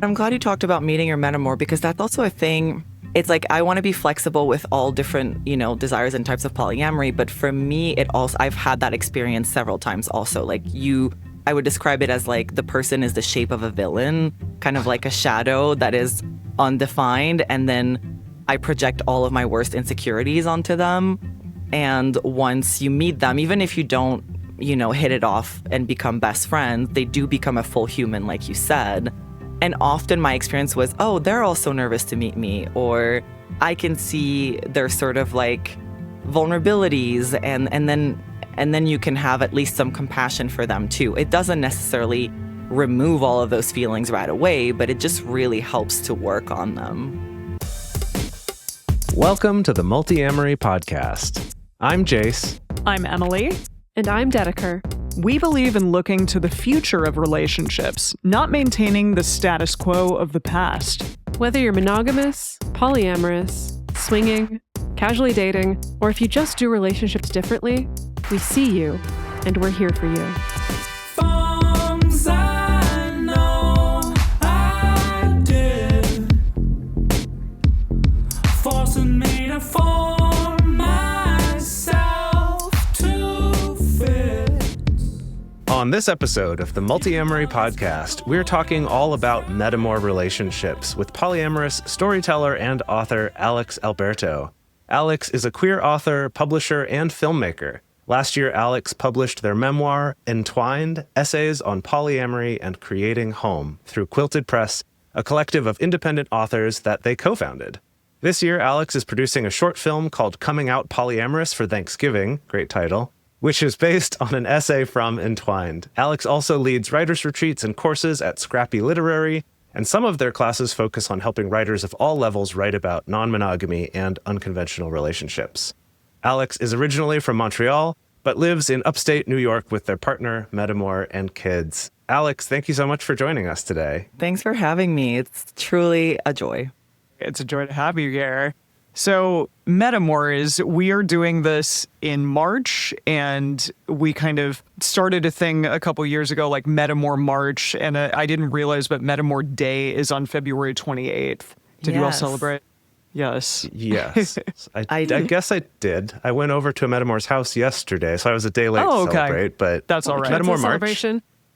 I'm glad you talked about meeting your Metamour because that's also a thing. It's like I want to be flexible with all different, desires and types of polyamory. But for me, I've had that experience several times also. I would describe it as like the person is the shape of a villain, kind of like a shadow that is undefined. And then I project all of my worst insecurities onto them. And once you meet them, even if you don't, hit it off and become best friends, they do become a full human, like you said. And often my experience was, oh, they're also nervous to meet me, or I can see their sort of like vulnerabilities, and then you can have at least some compassion for them too. It doesn't necessarily remove all of those feelings right away, but it just really helps to work on them. Welcome to the Multiamory podcast. I'm Jace. I'm Emily. And I'm Dedeker. We believe in looking to the future of relationships, not maintaining the status quo of the past. Whether you're monogamous, polyamorous, swinging, casually dating, or if you just do relationships differently, we see you, and we're here for you. Things I know I did, forcing me to form myself to fit. On this episode of the Multiamory podcast, we're talking all about Metamour relationships with polyamorous storyteller and author Alex Alberto. Alex is a queer author, publisher, and filmmaker. Last year, Alex published their memoir, Entwined, Essays on Polyamory and Creating Home, through Quilted Press, a collective of independent authors that they co-founded. This year, Alex is producing a short film called Out Polyamorous for Thanksgiving, great title, which is based on an essay from Entwined. Alex also leads writers' retreats and courses at Scrappy Literary, and some of their classes focus on helping writers of all levels write about non-monogamy and unconventional relationships. Alex is originally from Montreal, but lives in Upstate New York with their partner, Metamour, and kids. Alex, thank you so much for joining us today. Thanks for having me. It's truly a joy. It's a joy to have you here. So, Metamours, we are doing this in March, and we kind of started a thing a couple years ago, like Metamour March, and I didn't realize, but Metamour Day is on February 28th. Did you all celebrate? Yes. Yes. I guess I did. I went over to a Metamour's house yesterday, so I was a day late to celebrate, but that's all right. Metamour March.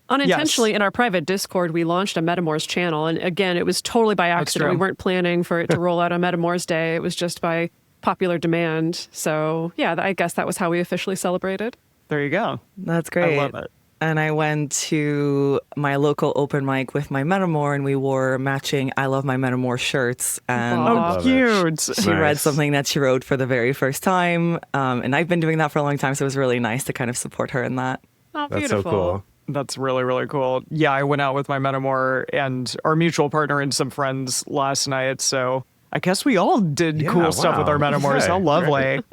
Unintentionally, in our private Discord, we launched a Metamours channel. And again, it was totally by accident. We weren't planning for it to roll out on Metamours Day. It was just by popular demand. So, yeah, I guess that was how we officially celebrated. There you go. That's great. I love it. And I went to my local open mic with my Metamour, and we wore matching I Love My Metamour shirts. And oh, cute. She read something that she wrote for the very first time. And I've been doing that for a long time, so it was really nice to kind of support her in that. Oh, that's beautiful. so cool. That's really, really cool. Yeah, I went out with my Metamour and our mutual partner and some friends last night. So I guess we all did cool stuff with our Metamours. Okay, How lovely. great.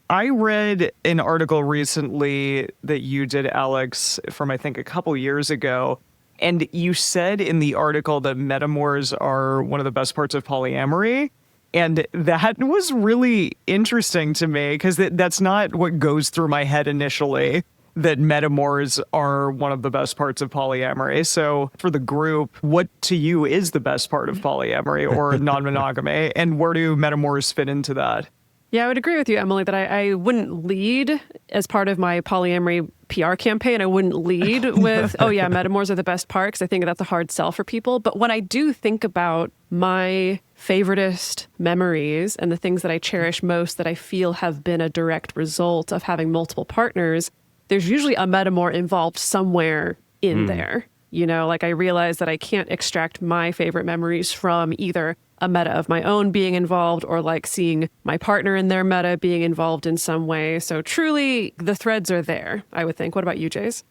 I read an article recently that you did, Alex, from I think a couple years ago. And you said in the article that Metamours are one of the best parts of polyamory. And that was really interesting to me because that's not what goes through my head initially, that Metamours are one of the best parts of polyamory. So for the group, what to you is the best part of polyamory or non-monogamy? And where do Metamours fit into that? Yeah, I would agree with you, Emily, that I wouldn't lead as part of my polyamory PR campaign. I wouldn't lead with, oh yeah, Metamours are the best part, because I think that's a hard sell for people. But when I do think about my favoritist memories and the things that I cherish most that I feel have been a direct result of having multiple partners, there's usually a Metamour involved somewhere in there. Like I realize that I can't extract my favorite memories from either a meta of my own being involved or like seeing my partner in their meta being involved in some way. So truly the threads are there, I would think. What about you, Jace?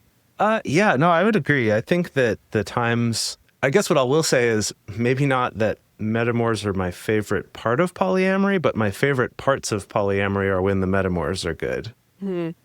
Yeah, no, I would agree. I think that the times, I guess what I will say is maybe not that Metamours are my favorite part of polyamory, but my favorite parts of polyamory are when the Metamours are good.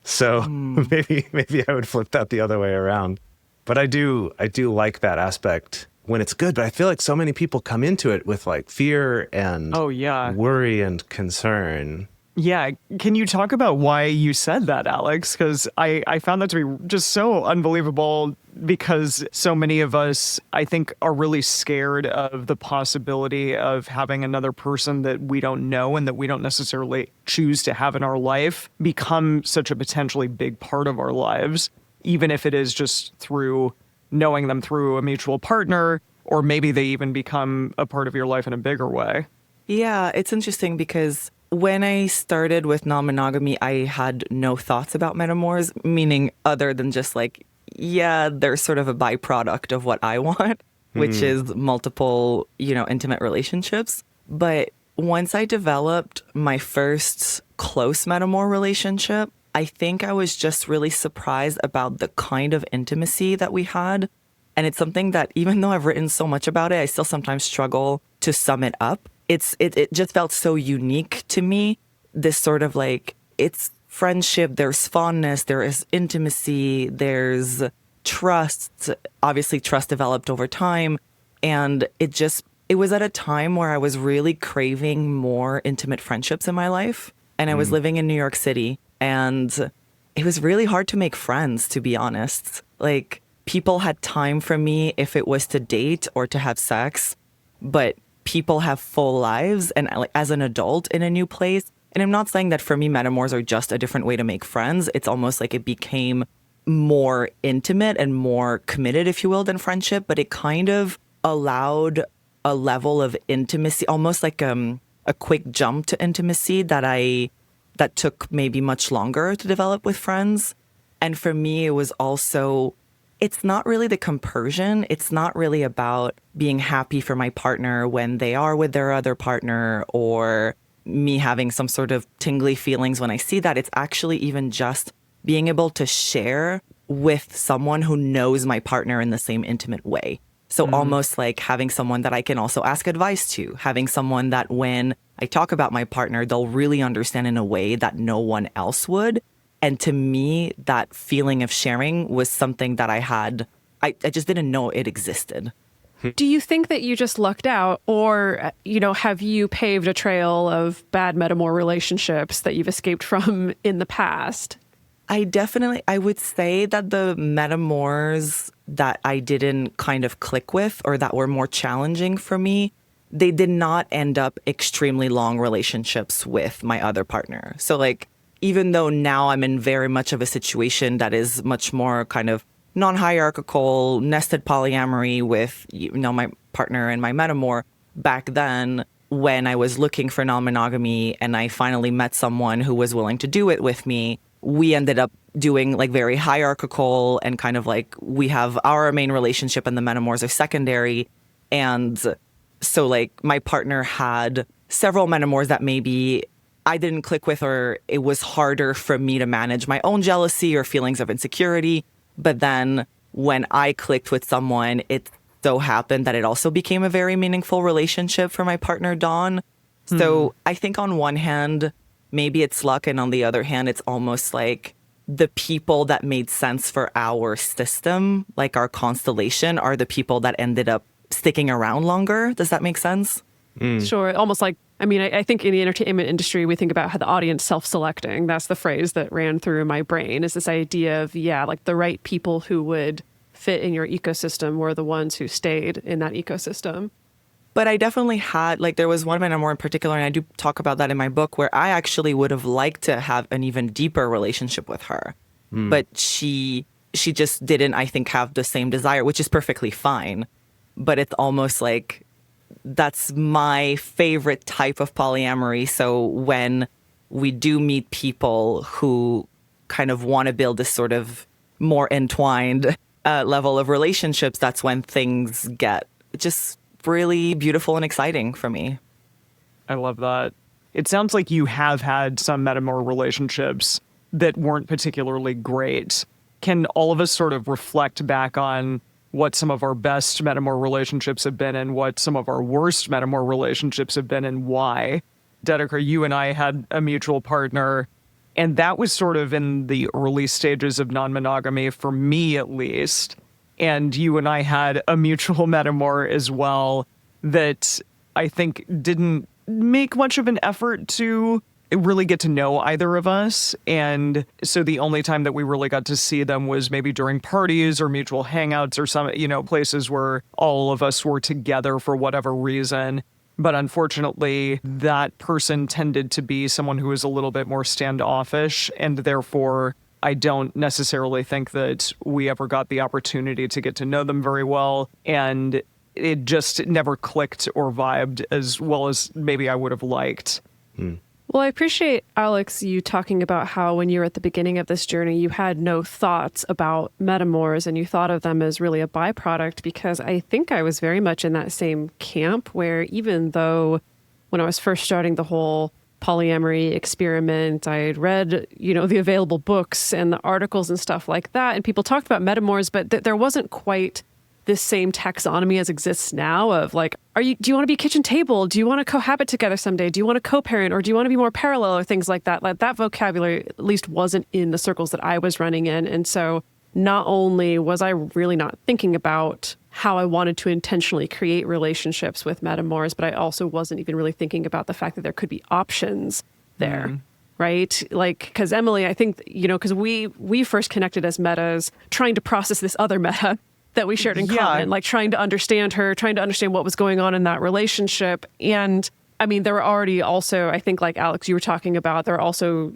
So maybe I would flip that the other way around. But I do like that aspect when it's good. But I feel like so many people come into it with like fear and worry and concern. Yeah. Can you talk about why you said that, Alex? Because I found that to be just so unbelievable because so many of us, I think, are really scared of the possibility of having another person that we don't know and that we don't necessarily choose to have in our life become such a potentially big part of our lives, even if it is just through knowing them through a mutual partner, or maybe they even become a part of your life in a bigger way. Yeah, it's interesting because when I started with non-monogamy, I had no thoughts about Metamours, meaning other than just like, yeah, they're sort of a byproduct of what I want, which is multiple, intimate relationships. But once I developed my first close Metamour relationship, I think I was just really surprised about the kind of intimacy that we had. And it's something that even though I've written so much about it, I still sometimes struggle to sum it up. It just felt so unique to me. This sort of like, it's friendship, there's fondness, there is intimacy, there's trust. Obviously, trust developed over time. And it was at a time where I was really craving more intimate friendships in my life. And I was living in New York City. And it was really hard to make friends, to be honest. Like, people had time for me if it was to date or to have sex. But people have full lives and like as an adult in a new place. And I'm not saying that for me, Metamours are just a different way to make friends. It's almost like it became more intimate and more committed, if you will, than friendship. But it kind of allowed a level of intimacy, almost like a quick jump to intimacy that took maybe much longer to develop with friends. And for me, it was also, it's not really the compersion. It's not really about being happy for my partner when they are with their other partner or me having some sort of tingly feelings when I see that. It's actually even just being able to share with someone who knows my partner in the same intimate way. So almost like having someone that I can also ask advice to, having someone that when I talk about my partner, they'll really understand in a way that no one else would. And to me, that feeling of sharing was something that I just didn't know it existed. Do you think that you just lucked out, or, have you paved a trail of bad Metamour relationships that you've escaped from in the past? I would say that the Metamours that I didn't kind of click with or that were more challenging for me, they did not end up extremely long relationships with my other partner. So like, even though now I'm in very much of a situation that is much more kind of non-hierarchical, nested polyamory with, my partner and my Metamour, back then when I was looking for non-monogamy and I finally met someone who was willing to do it with me, we ended up doing like very hierarchical and kind of like we have our main relationship and the Metamours are secondary. And so like my partner had several Metamours that maybe I didn't click with, or it was harder for me to manage my own jealousy or feelings of insecurity. But then when I clicked with someone, it so happened that it also became a very meaningful relationship for my partner, Dawn. So I think on one hand, maybe it's luck. And on the other hand, it's almost like the people that made sense for our system, like our constellation, are the people that ended up sticking around longer. Does that make sense? Sure. Almost like, I think in the entertainment industry, we think about how the audience self-selecting. That's the phrase that ran through my brain, is this idea of, like the right people who would fit in your ecosystem were the ones who stayed in that ecosystem. But I definitely had, like, there was one Metamour in particular, and I do talk about that in my book, where I actually would have liked to have an even deeper relationship with her. But she just didn't, I think, have the same desire, which is perfectly fine. But it's almost like that's my favorite type of polyamory. So when we do meet people who kind of want to build this sort of more entwined level of relationships, that's when things get just really beautiful and exciting for me. I love that. It sounds like you have had some Metamour relationships that weren't particularly great. Can all of us sort of reflect back on what some of our best Metamour relationships have been and what some of our worst Metamour relationships have been and why? Dedeker, you and I had a mutual partner, and that was sort of in the early stages of non-monogamy, for me at least. And you and I had a mutual Metamour as well that I think didn't make much of an effort to really get to know either of us. And so the only time that we really got to see them was maybe during parties or mutual hangouts or some, places where all of us were together for whatever reason. But unfortunately, that person tended to be someone who was a little bit more standoffish, and therefore I don't necessarily think that we ever got the opportunity to get to know them very well. And it just never clicked or vibed as well as maybe I would have liked. Well, I appreciate, Alex, you talking about how when you were at the beginning of this journey, you had no thoughts about Metamours and you thought of them as really a byproduct, because I think I was very much in that same camp where even though when I was first starting the whole polyamory experiment, I had read, the available books and the articles and stuff like that, and people talked about Metamours, but there wasn't quite this same taxonomy as exists now of like, do you want to be kitchen table? Do you want to cohabit together someday? Do you want to co-parent, or do you want to be more parallel, or things like that? Like that vocabulary at least wasn't in the circles that I was running in. And so not only was I really not thinking about how I wanted to intentionally create relationships with Metamours, but I also wasn't even really thinking about the fact that there could be options there. Right? Like, because Emily, I think, because we first connected as metas, trying to process this other meta that we shared in common, like trying to understand her, trying to understand what was going on in that relationship. And I mean, there were already also, I think, like Alex, you were talking about, there are also,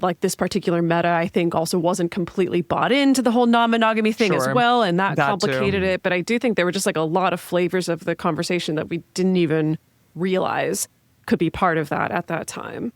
like this particular meta, I think also wasn't completely bought into the whole non-monogamy thing as well. And that complicated it. But I do think there were just like a lot of flavors of the conversation that we didn't even realize could be part of that at that time.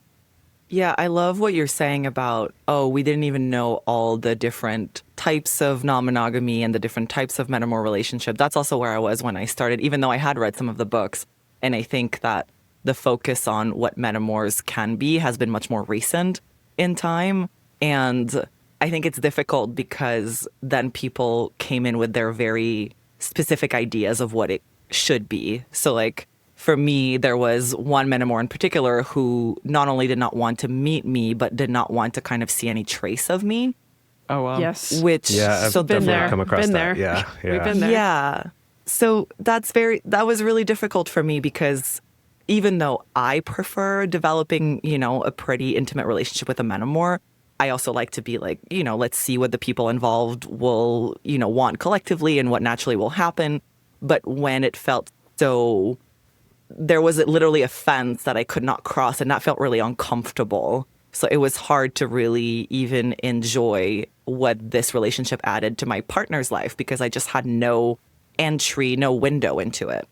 Yeah, I love what you're saying about, we didn't even know all the different types of non-monogamy and the different types of Metamour relationship. That's also where I was when I started, even though I had read some of the books. And I think that the focus on what Metamours can be has been much more recent in time. And I think it's difficult because then people came in with their very specific ideas of what it should be. So like, for me, there was one Metamour in particular who not only did not want to meet me, but did not want to kind of see any trace of me. Oh, wow. Yes. Which, I've so definitely there. come across Been that. there. Yeah. We've been there. Yeah. So that was really difficult for me because even though I prefer developing, a pretty intimate relationship with a Metamour, I also like to be like, let's see what the people involved will, want collectively and what naturally will happen. But when it felt so, there was literally a fence that I could not cross, and that felt really uncomfortable. So it was hard to really even enjoy what this relationship added to my partner's life because I just had no entry, no window into it.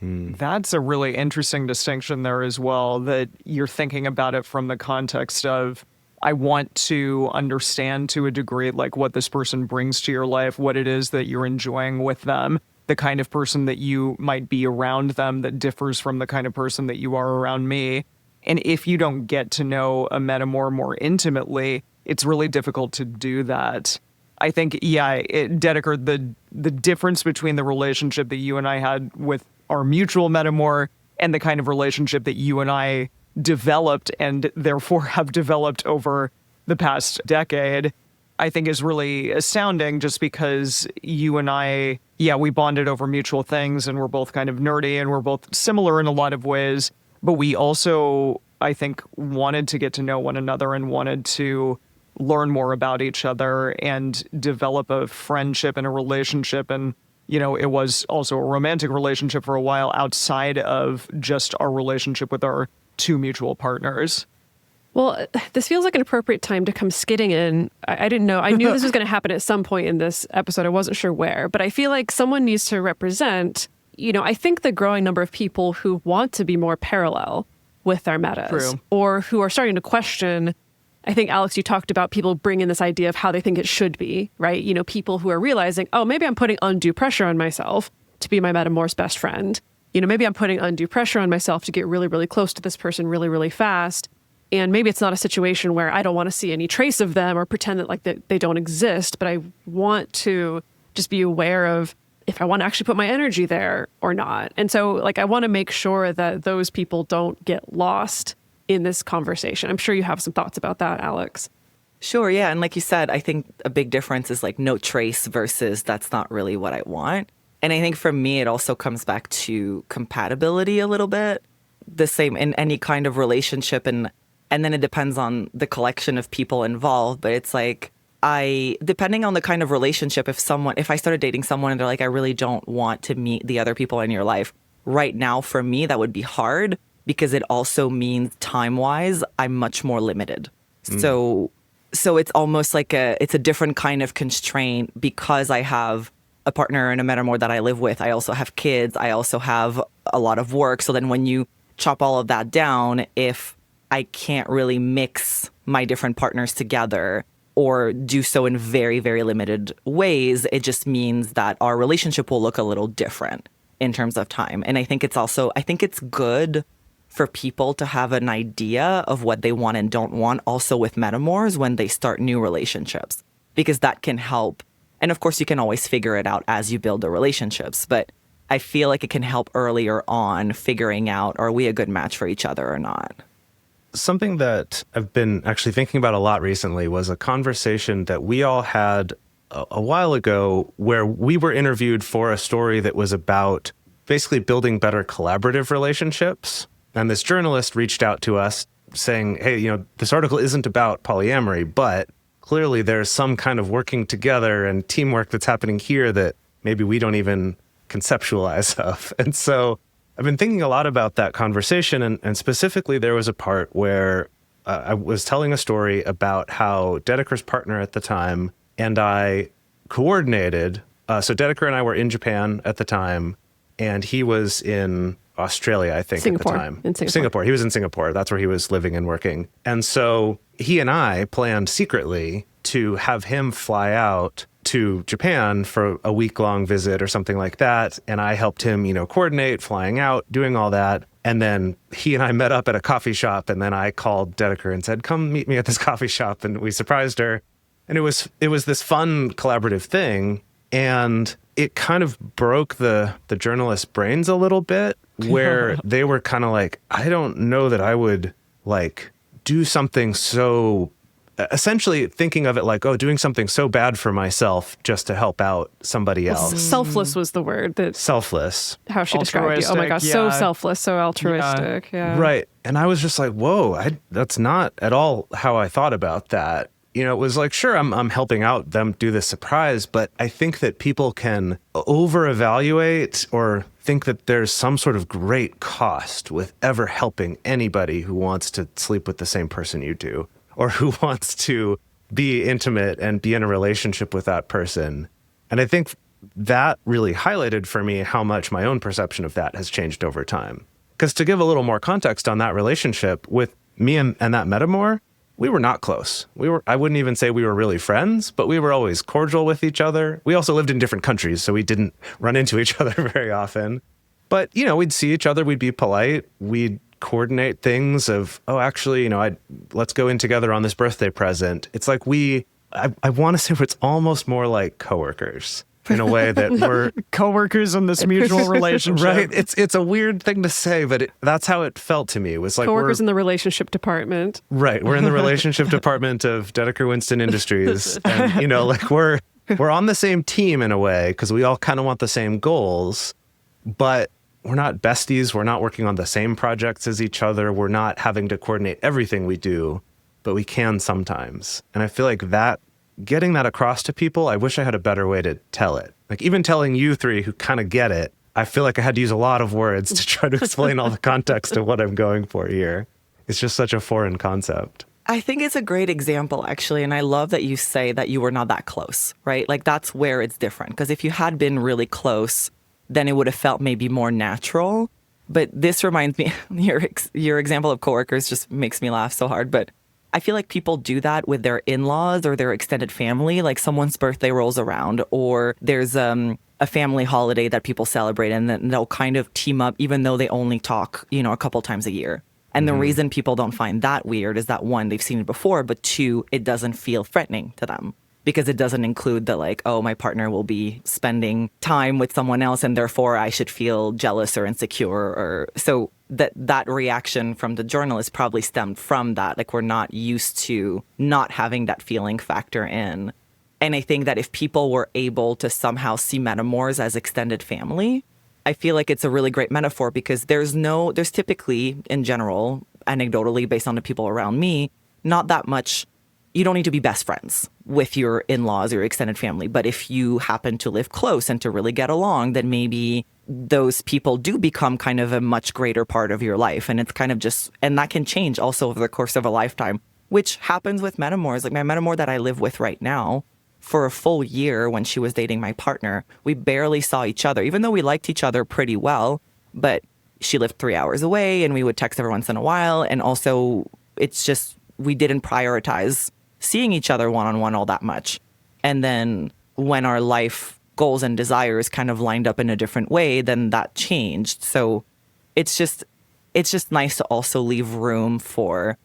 That's a really interesting distinction there as well, that you're thinking about it from the context of, I want to understand to a degree like what this person brings to your life, what it is that you're enjoying with them, the kind of person that you might be around them that differs from the kind of person that you are around me. And if you don't get to know a Metamour more intimately, it's really difficult to do that. I think, Dedeker, the difference between the relationship that you and I had with our mutual Metamour and the kind of relationship that you and I developed and therefore have developed over the past decade, I think is really astounding, just because you and I, we bonded over mutual things and we're both kind of nerdy and we're both similar in a lot of ways. But we also, I think, wanted to get to know one another and wanted to learn more about each other and develop a friendship and a relationship. And, it was also a romantic relationship for a while outside of just our relationship with our two mutual partners. Well, this feels like an appropriate time to come skidding in. I didn't know. I knew this was going to happen at some point in this episode. I wasn't sure where, but I feel like someone needs to represent, I think the growing number of people who want to be more parallel with their metas. True. Or who are starting to question. I think, Alex, you talked about people bringing this idea of how they think it should be, right? People who are realizing, maybe I'm putting undue pressure on myself to be my Metamour's best friend. Maybe I'm putting undue pressure on myself to get really, really close to this person really, really fast. And maybe it's not a situation where I don't want to see any trace of them or pretend that they don't exist, but I want to just be aware of if I want to actually put my energy there or not. And so I want to make sure that those people don't get lost in this conversation. I'm sure you have some thoughts about that, Alex. Sure, yeah. And like you said, I think a big difference is no trace versus that's not really what I want. And I think for me, it also comes back to compatibility a little bit. The same in any kind of relationship. And And then it depends on the collection of people involved. But it's like, depending on the kind of relationship, if I started dating someone and they're like, I really don't want to meet the other people in your life right now, for me, that would be hard because it also means time-wise, I'm much more limited. So it's almost like it's a different kind of constraint because I have a partner and a Metamour that I live with. I also have kids. I also have a lot of work. So then when you chop all of that down, if I can't really mix my different partners together or do so in very, very limited ways, it just means that our relationship will look a little different in terms of time. And I think it's good for people to have an idea of what they want and don't want also with Metamours when they start new relationships, because that can help. And of course, you can always figure it out as you build the relationships, but I feel like it can help earlier on figuring out, are we a good match for each other or not? Something that I've been actually thinking about a lot recently was a conversation that we all had a while ago where we were interviewed for a story that was about basically building better collaborative relationships. And this journalist reached out to us saying, hey, this article isn't about polyamory, but clearly there's some kind of working together and teamwork that's happening here that maybe we don't even conceptualize of. And so I've been thinking a lot about that conversation. And specifically, there was a part where I was telling a story about how Dedeker's partner at the time and I coordinated. So Dedeker and I were in Japan at the time, and he was in Australia, I think, Singapore, at the time. in Singapore. He was in Singapore. That's where he was living and working. And so he and I planned secretly to have him fly out to Japan for a week-long visit or something like that. And I helped him, coordinate, flying out, doing all that. And then he and I met up at a coffee shop. And then I called Dedeker and said, come meet me at this coffee shop. And we surprised her. And it was this fun collaborative thing. And it kind of broke the journalist's brains a little bit, where they were kind of like, I don't know that I would do something so, essentially thinking of it like, doing something so bad for myself just to help out somebody else. Selfless was the word that Selfless. how she described you. Oh my gosh, so Yeah. selfless, so altruistic. Yeah. Right. And I was just like, whoa, that's not at all how I thought about that. It was like, sure, I'm helping out them do this surprise, but I think that people can over-evaluate or think that there's some sort of great cost with ever helping anybody who wants to sleep with the same person you do, or who wants to be intimate and be in a relationship with that person. And I think that really highlighted for me how much my own perception of that has changed over time. Because to give a little more context on that relationship with me and that Metamour, we were not close. I wouldn't even say we were really friends, but we were always cordial with each other. We also lived in different countries, so we didn't run into each other very often. But, we'd see each other, we'd be polite, we'd coordinate things of, actually, let's go in together on this birthday present. It's like I want to say it's almost more like coworkers in a way that we're Co-workers in this mutual relationship. right. It's a weird thing to say, but that's how it felt to me. It was like Coworkers in the relationship department. right. We're in the relationship department of Dedeker Winston Industries, and we're on the same team in a way because we all kind of want the same goals, but we're not besties. We're not working on the same projects as each other. We're not having to coordinate everything we do, but we can sometimes. And I feel like getting that across to people, I wish I had a better way to tell it. Like even telling you three who kind of get it, I feel like I had to use a lot of words to try to explain all the context of what I'm going for here. It's just such a foreign concept. I think it's a great example, actually. And I love that you say that you were not that close, right? Like that's where it's different. Because if you had been really close, then it would have felt maybe more natural. But this reminds me, your example of coworkers just makes me laugh so hard. But I feel like people do that with their in-laws or their extended family. Like someone's birthday rolls around or there's a family holiday that people celebrate and then they'll kind of team up even though they only talk, a couple times a year. And the reason people don't find that weird is that one, they've seen it before, but two, it doesn't feel threatening to them because it doesn't include the my partner will be spending time with someone else and therefore I should feel jealous or insecure or so. That reaction from the journalist probably stemmed from that. Like we're not used to not having that feeling factor in. And I think that if people were able to somehow see Metamours as extended family, I feel like it's a really great metaphor because there's typically in general anecdotally based on the people around me, not that much. You don't need to be best friends with your in-laws or your extended family. But if you happen to live close and to really get along, then maybe those people do become kind of a much greater part of your life. And it's kind of just, and that can change also over the course of a lifetime, which happens with Metamours. Like my Metamour that I live with right now, for a full year when she was dating my partner, we barely saw each other, even though we liked each other pretty well. But she lived 3 hours away and we would text every once in a while. And also, it's just, we didn't prioritize seeing each other one-on-one all that much. And then when our life goals and desires kind of lined up in a different way, then that changed. So it's just nice to also leave room for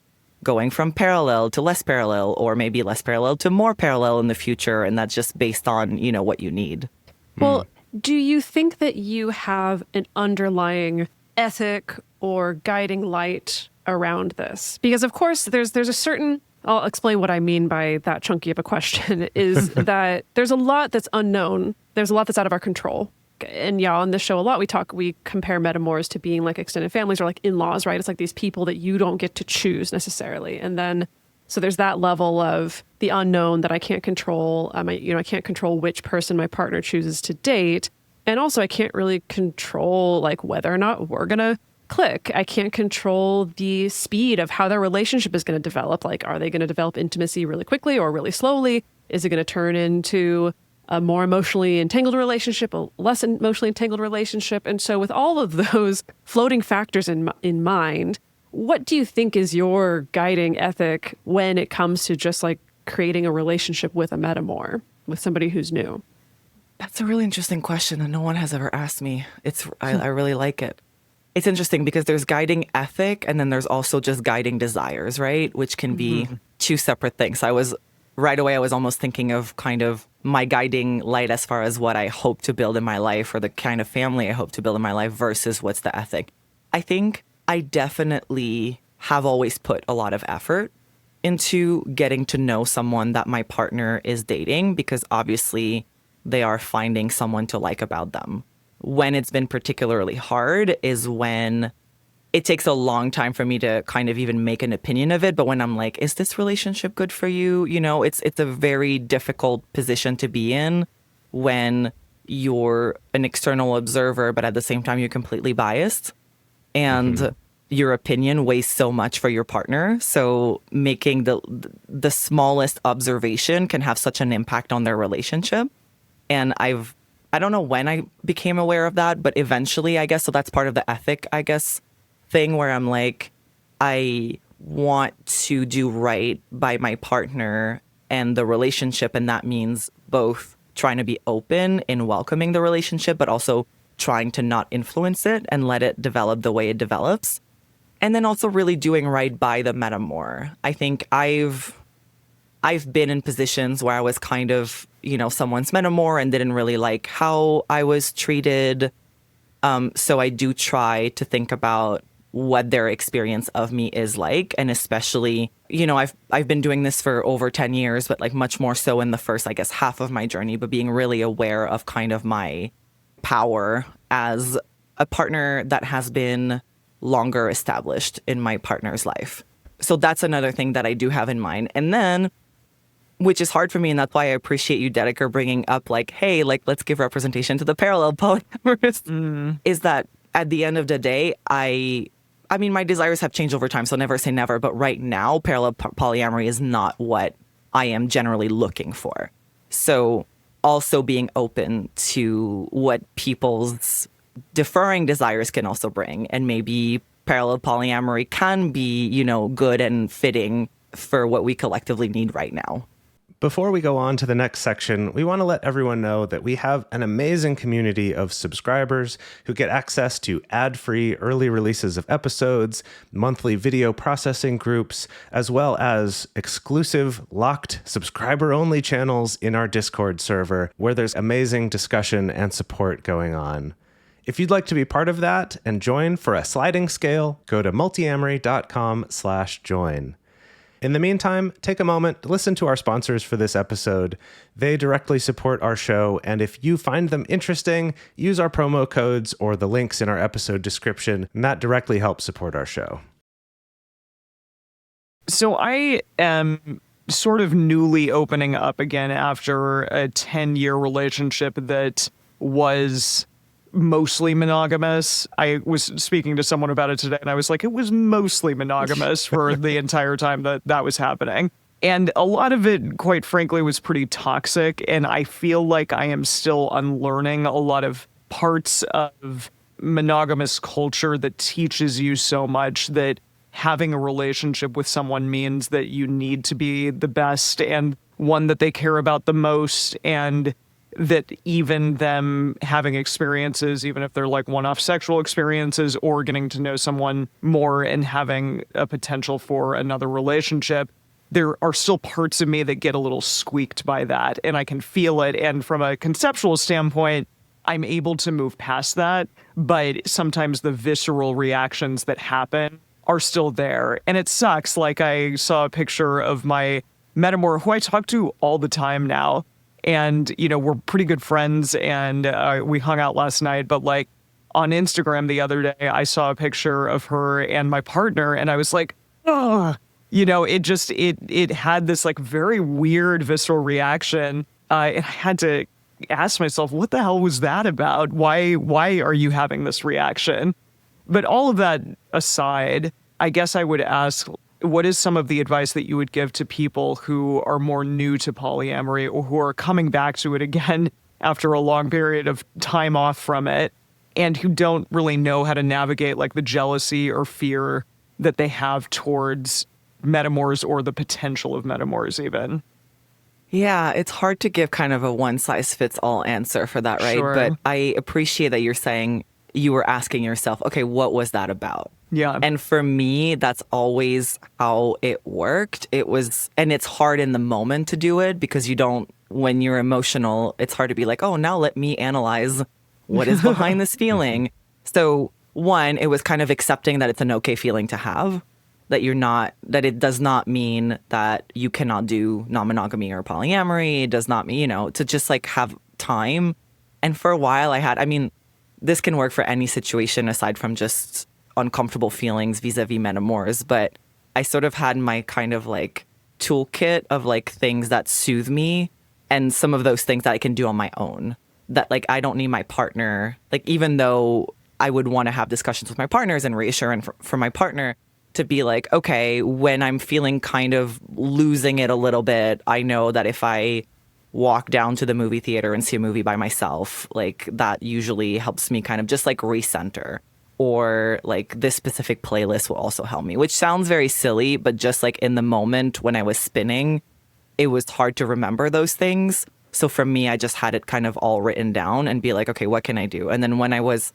going from parallel to less parallel, or maybe less parallel to more parallel in the future. And that's just based on, what you need. Well, do you think that you have an underlying ethic or guiding light around this? Because of course there's a certain, I'll explain what I mean by that chunky of a question, is that there's a lot that's unknown. There's a lot that's out of our control. And yeah, on this show a lot, we compare Metamours to being like extended families or like in-laws, right? It's like these people that you don't get to choose necessarily. And then, so there's that level of the unknown that I can't control. I can't control which person my partner chooses to date. And also I can't really control like whether or not we're going to click. I can't control the speed of how their relationship is going to develop. Like, are they going to develop intimacy really quickly or really slowly? Is it going to turn into a more emotionally entangled relationship, a less emotionally entangled relationship? And so with all of those floating factors in mind, what do you think is your guiding ethic when it comes to just like creating a relationship with a Metamour, with somebody who's new? That's a really interesting question that no one has ever asked me. I really like it. It's interesting because there's guiding ethic and then there's also just guiding desires, right? Which can be two separate things. Right away, I was almost thinking of kind of my guiding light as far as what I hope to build in my life or the kind of family I hope to build in my life versus what's the ethic. I think I definitely have always put a lot of effort into getting to know someone that my partner is dating because obviously they are finding someone to like about them. When it's been particularly hard is when it takes a long time for me to kind of even make an opinion of it. But when I'm like, is this relationship good for you? It's a very difficult position to be in when you're an external observer, but at the same time, you're completely biased. And your opinion weighs so much for your partner. So making the smallest observation can have such an impact on their relationship. And I don't know when I became aware of that, but eventually, I guess, so that's part of the ethic, I guess, thing where I'm like, I want to do right by my partner and the relationship. And that means both trying to be open in welcoming the relationship, but also trying to not influence it and let it develop the way it develops. And then also really doing right by the Metamour. I think I've been in positions where I was kind of, someone's Metamour and didn't really like how I was treated. So I do try to think about what their experience of me is like. And especially, I've been doing this for over 10 years, but like much more so in the first, I guess, half of my journey, but being really aware of kind of my power as a partner that has been longer established in my partner's life. So that's another thing that I do have in mind. And then, which is hard for me, and that's why I appreciate you, Dedeker, bringing up like, hey, like, let's give representation to the parallel polyamorous, is that at the end of the day, I mean, my desires have changed over time, so never say never. But right now, parallel polyamory is not what I am generally looking for. So also being open to what people's differing desires can also bring. And maybe parallel polyamory can be, good and fitting for what we collectively need right now. Before we go on to the next section, we want to let everyone know that we have an amazing community of subscribers who get access to ad-free early releases of episodes, monthly video processing groups, as well as exclusive locked subscriber-only channels in our Discord server where there's amazing discussion and support going on. If you'd like to be part of that and join for a sliding scale, go to multiamory.com/join. In the meantime, take a moment to listen to our sponsors for this episode. They directly support our show, and if you find them interesting, use our promo codes or the links in our episode description, and that directly helps support our show. So I am sort of newly opening up again after a 10-year relationship that was mostly monogamous. I was speaking to someone about it today, and I was like, it was mostly monogamous for the entire time that was happening. And a lot of it, quite frankly, was pretty toxic. And I feel like I am still unlearning a lot of parts of monogamous culture that teaches you so much that having a relationship with someone means that you need to be the best and one that they care about the most, and that even them having experiences, even if they're like one-off sexual experiences or getting to know someone more and having a potential for another relationship, there are still parts of me that get a little squeaked by that, and I can feel it. And from a conceptual standpoint, I'm able to move past that, but sometimes the visceral reactions that happen are still there. And it sucks. Like, I saw a picture of my Metamour, who I talk to all the time now. And, you know, we're pretty good friends, and we hung out last night. But, like, on Instagram the other day, I saw a picture of her and my partner, and I was like, oh, you know, it had this, like, very weird visceral reaction. And I had to ask myself, what the hell was that about? Why are you having this reaction? But all of that aside, I guess I would ask, what is some of the advice that you would give to people who are more new to polyamory or who are coming back to it again after a long period of time off from it, and who don't really know how to navigate like the jealousy or fear that they have towards Metamours or the potential of Metamours even? Yeah, it's hard to give kind of a one-size-fits-all answer for that, right? Sure. But I appreciate that you're saying you were asking yourself, okay, what was that about? Yeah. And for me, that's always how it worked. And it's hard in the moment to do it because when you're emotional, it's hard to be like, oh, now let me analyze what is behind this feeling. So one, it was kind of accepting that it's an okay feeling to have, that it does not mean that you cannot do non-monogamy or polyamory. It does not mean, to just like have time. And for a while this can work for any situation aside from just uncomfortable feelings vis-a-vis Metamours, but I sort of had my kind of like toolkit of like things that soothe me, and some of those things that I can do on my own, that like I don't need my partner, like even though I would want to have discussions with my partners and reassurance for my partner to be like, okay, when I'm feeling kind of losing it a little bit, I know that if I walk down to the movie theater and see a movie by myself, like that usually helps me kind of just like recenter. Or like this specific playlist will also help me, which sounds very silly, but just like in the moment when I was spinning, it was hard to remember those things. So for me, I just had it kind of all written down and be like, okay, what can I do? And then when I was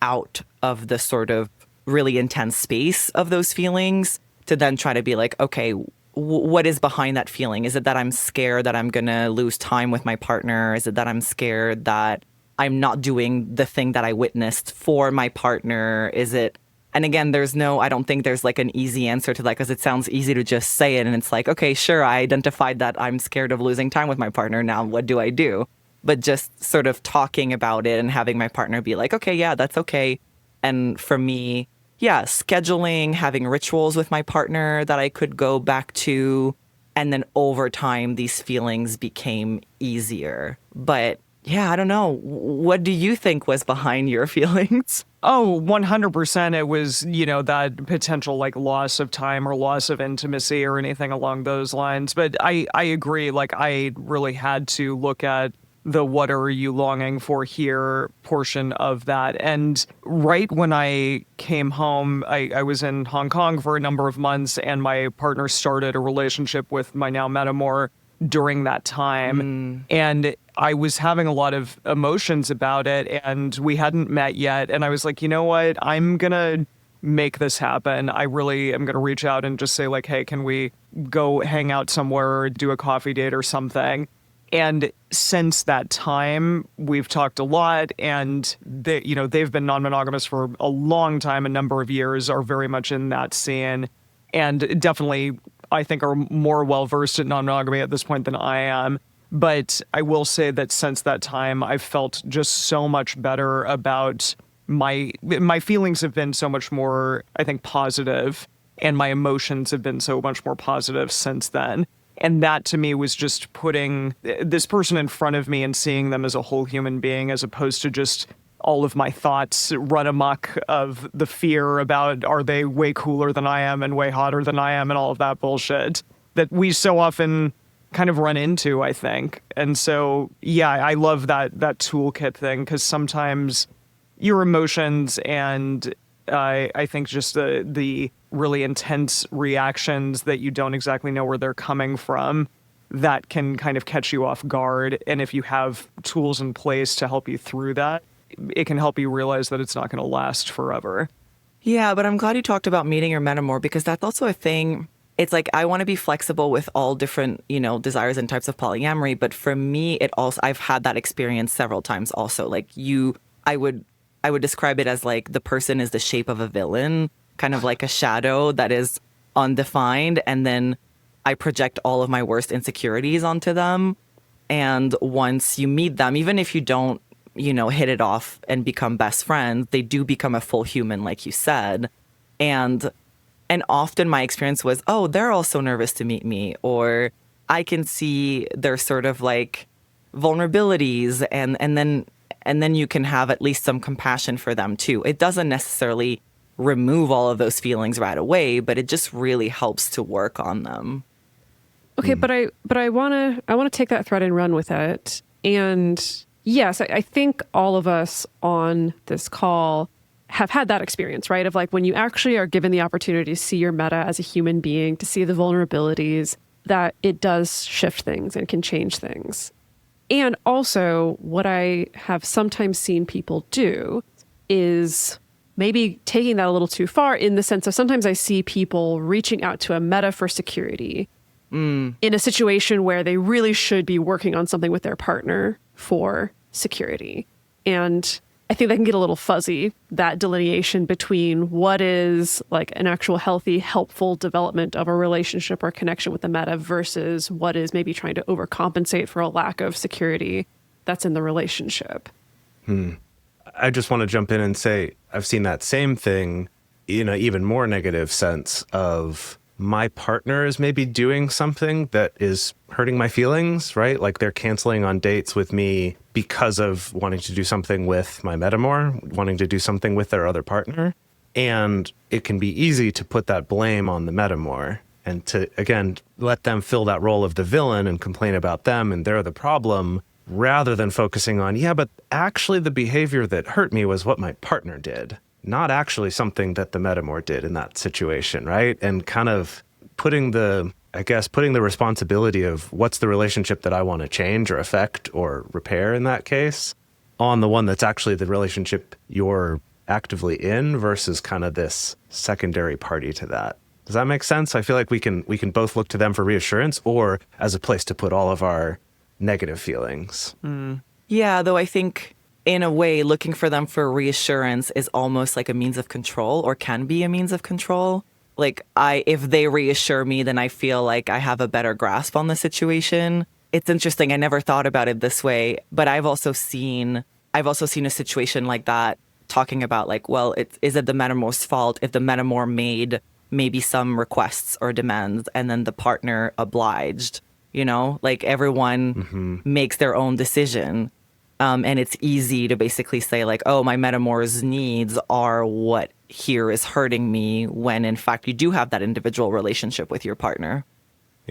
out of the sort of really intense space of those feelings, to then try to be like, okay, what is behind that feeling? Is it that I'm scared that I'm going to lose time with my partner? Is it that I'm scared that I'm not doing the thing that I witnessed for my partner? Is it, and again, I don't think there's like an easy answer to that, because it sounds easy to just say it. And it's like, okay, sure, I identified that I'm scared of losing time with my partner. Now what do I do? But just sort of talking about it and having my partner be like, okay, yeah, that's okay. And for me, yeah, scheduling, having rituals with my partner that I could go back to. And then over time, these feelings became easier. But yeah, I don't know. What do you think was behind your feelings? Oh, 100%. It was, that potential like loss of time or loss of intimacy or anything along those lines. But I agree. Like, I really had to look at the what are you longing for here portion of that. And right when I came home, I was in Hong Kong for a number of months, and my partner started a relationship with my now Metamour during that time. And I was having a lot of emotions about it, and we hadn't met yet. And I was like, you know what? I'm going to make this happen. I really am going to reach out and just say like, hey, can we go hang out somewhere or do a coffee date or something? And since that time, we've talked a lot, and they've been non-monogamous for a long time, a number of years, are very much in that scene, and definitely, I think, are more well-versed at non-monogamy at this point than I am. But I will say that since that time, I've felt just so much better about my feelings have been so much more, I think, positive. And my emotions have been so much more positive since then. And that to me was just putting this person in front of me and seeing them as a whole human being, as opposed to just all of my thoughts run amok of the fear about, are they way cooler than I am and way hotter than I am and all of that bullshit that we so often kind of run into, I think. And so, yeah, I love that toolkit thing, because sometimes your emotions and I think just the really intense reactions that you don't exactly know where they're coming from, that can kind of catch you off guard. And if you have tools in place to help you through that, it can help you realize that it's not going to last forever. Yeah, but I'm glad you talked about meeting your Metamour, because that's also a thing. It's like, I want to be flexible with all different, desires and types of polyamory. But for me, I've had that experience several times also. Like I would describe it as like the person is the shape of a villain, kind of like a shadow that is undefined. And then I project all of my worst insecurities onto them. And once you meet them, even if you don't, hit it off and become best friends, they do become a full human, like you said. And often my experience was, oh, they're also nervous to meet me, or I can see their sort of like vulnerabilities, and then you can have at least some compassion for them too. It doesn't necessarily remove all of those feelings right away, but it just really helps to work on them. Okay, but I want to take that thread and run with it. And yes, I think all of us on this call have had that experience, right? Of like, when you actually are given the opportunity to see your meta as a human being, to see the vulnerabilities, that it does shift things and can change things. And also, what I have sometimes seen people do is maybe taking that a little too far, in the sense of, sometimes I see people reaching out to a meta for security in a situation where they really should be working on something with their partner for security. And I think that can get a little fuzzy, that delineation between what is like an actual healthy, helpful development of a relationship or connection with the meta versus what is maybe trying to overcompensate for a lack of security that's in the relationship. I just want to jump in and say, I've seen that same thing in an even more negative sense of, my partner is maybe doing something that is hurting my feelings, right? Like they're canceling on dates with me because of wanting to do something with my Metamour, wanting to do something with their other partner. And it can be easy to put that blame on the Metamour and to, again, let them fill that role of the villain and complain about them and they're the problem, rather than focusing on, yeah, but actually the behavior that hurt me was what my partner did, not actually something that the Metamour did in that situation, right? And kind of putting the responsibility of what's the relationship that I want to change or affect or repair in that case on the one that's actually the relationship you're actively in, versus kind of this secondary party to that. Does that make sense? I feel like we can both look to them for reassurance or as a place to put all of our negative feelings. Yeah, though I think in a way, looking for them for reassurance is almost like a means of control, or can be a means of control. Like if they reassure me, then I feel like I have a better grasp on the situation. It's interesting. I never thought about it this way, but I've also seen a situation like that, talking about like, well, is it the Metamour's fault if the Metamour made maybe some requests or demands and then the partner obliged, like everyone makes their own decision. And it's easy to basically say like, oh, my Metamour's needs are what here is hurting me, when in fact you do have that individual relationship with your partner.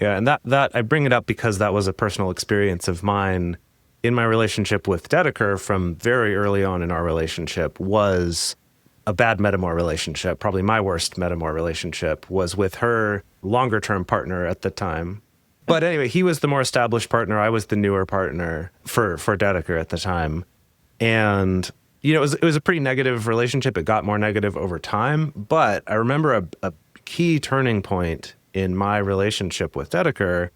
Yeah, and that I bring it up because that was a personal experience of mine in my relationship with Dedeker from very early on in our relationship. Was a bad Metamour relationship. Probably my worst Metamour relationship was with her longer term partner at the time. But anyway, he was the more established partner. I was the newer partner for Dedeker at the time. And, it was a pretty negative relationship. It got more negative over time. But I remember a key turning point in my relationship with Dedeker